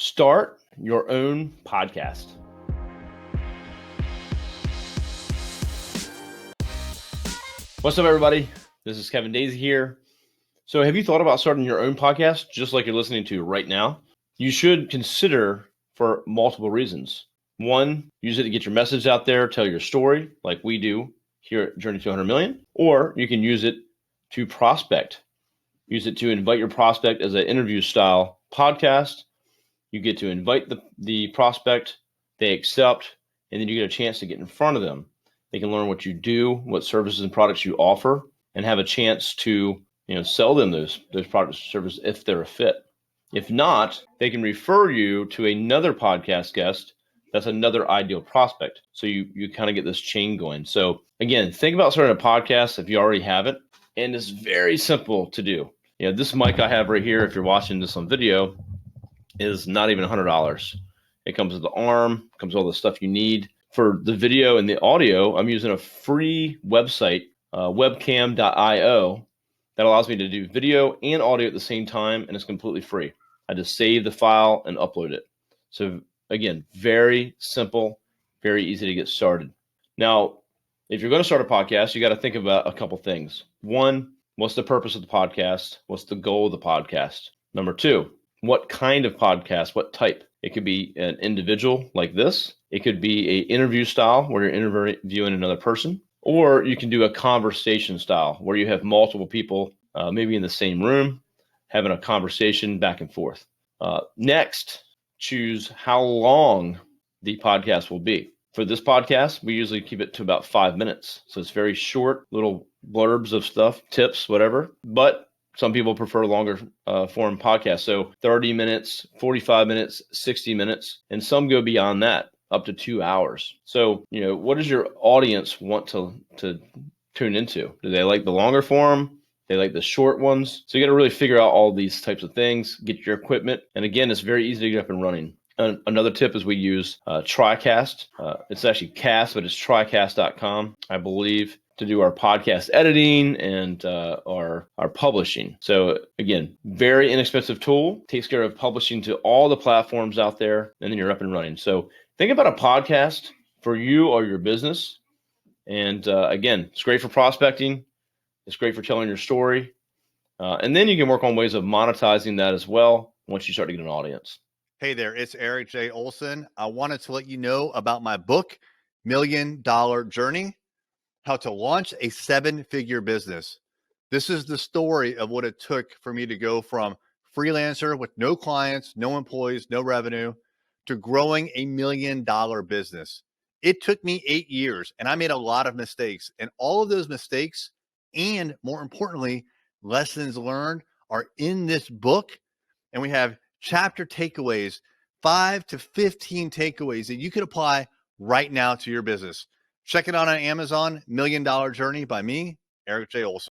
Start your own podcast. What's up, everybody? This is Kevin Daisy here. So have you thought about starting your own podcast just like you're listening to right now? You should consider for multiple reasons. One, use it to get your message out there, tell your story like we do here at Journey to 100 Million, or you can use it to prospect. Use it to invite your prospect as an interview style podcast. You get to invite the prospect, they accept, and then you get a chance to get in front of them. They can learn what you do, what services and products you offer, and have a chance to sell them those products and services if they're a fit. If not, they can refer you to another podcast guest that's another ideal prospect. So you kind of get this chain going. So again, think about starting a podcast if you already have it, and it's very simple to do. This mic I have right here, if you're watching this on video, is not even $100. It comes with the arm, comes with all the stuff you need. For the video and the audio, I'm using a free website, webcam.io, that allows me to do video and audio at the same time, and it's completely free. I just save the file and upload it. So again, very simple, very easy to get started. Now, if you're going to start a podcast, you got to think about a couple things. One, what's the purpose of the podcast? What's the goal of the podcast? Number two, what kind of podcast, what type? It could be an individual like this. It could be an interview style where you're interviewing another person, or you can do a conversation style where you have multiple people, maybe in the same room, having a conversation back and forth. Next, choose how long the podcast will be. For this podcast, we usually keep it to about 5 minutes. So it's very short, little blurbs of stuff, tips, whatever. But some people prefer longer form podcasts. So 30 minutes, 45 minutes, 60 minutes, and some go beyond that, up to 2 hours. So, what does your audience want to tune into? Do they like the longer form? They like the short ones? So you got to really figure out all these types of things, get your equipment. And again, it's very easy to get up and running. Another tip is we use TriCast. It's actually Cast, but it's TriCast.com, I believe, to do our podcast editing and our publishing. So again, very inexpensive tool, takes care of publishing to all the platforms out there, and then you're up and running. So think about a podcast for you or your business. And again, it's great for prospecting. It's great for telling your story. And then you can work on ways of monetizing that as well once you start to get an audience. Hey there, it's Eric J. Olson. I wanted to let you know about my book, $1 Million Journey, How to Launch a 7-Figure Business. This is the story of what it took for me to go from freelancer with no clients, no employees, no revenue, to growing a $1 million business. It took me 8 years, and I made a lot of mistakes. And all of those mistakes, and more importantly, lessons learned, are in this book. And we have chapter takeaways, 5 to 15 takeaways that you could apply right now to your business. Check it out on Amazon, $1 Million Journey by me, Eric J. Olson.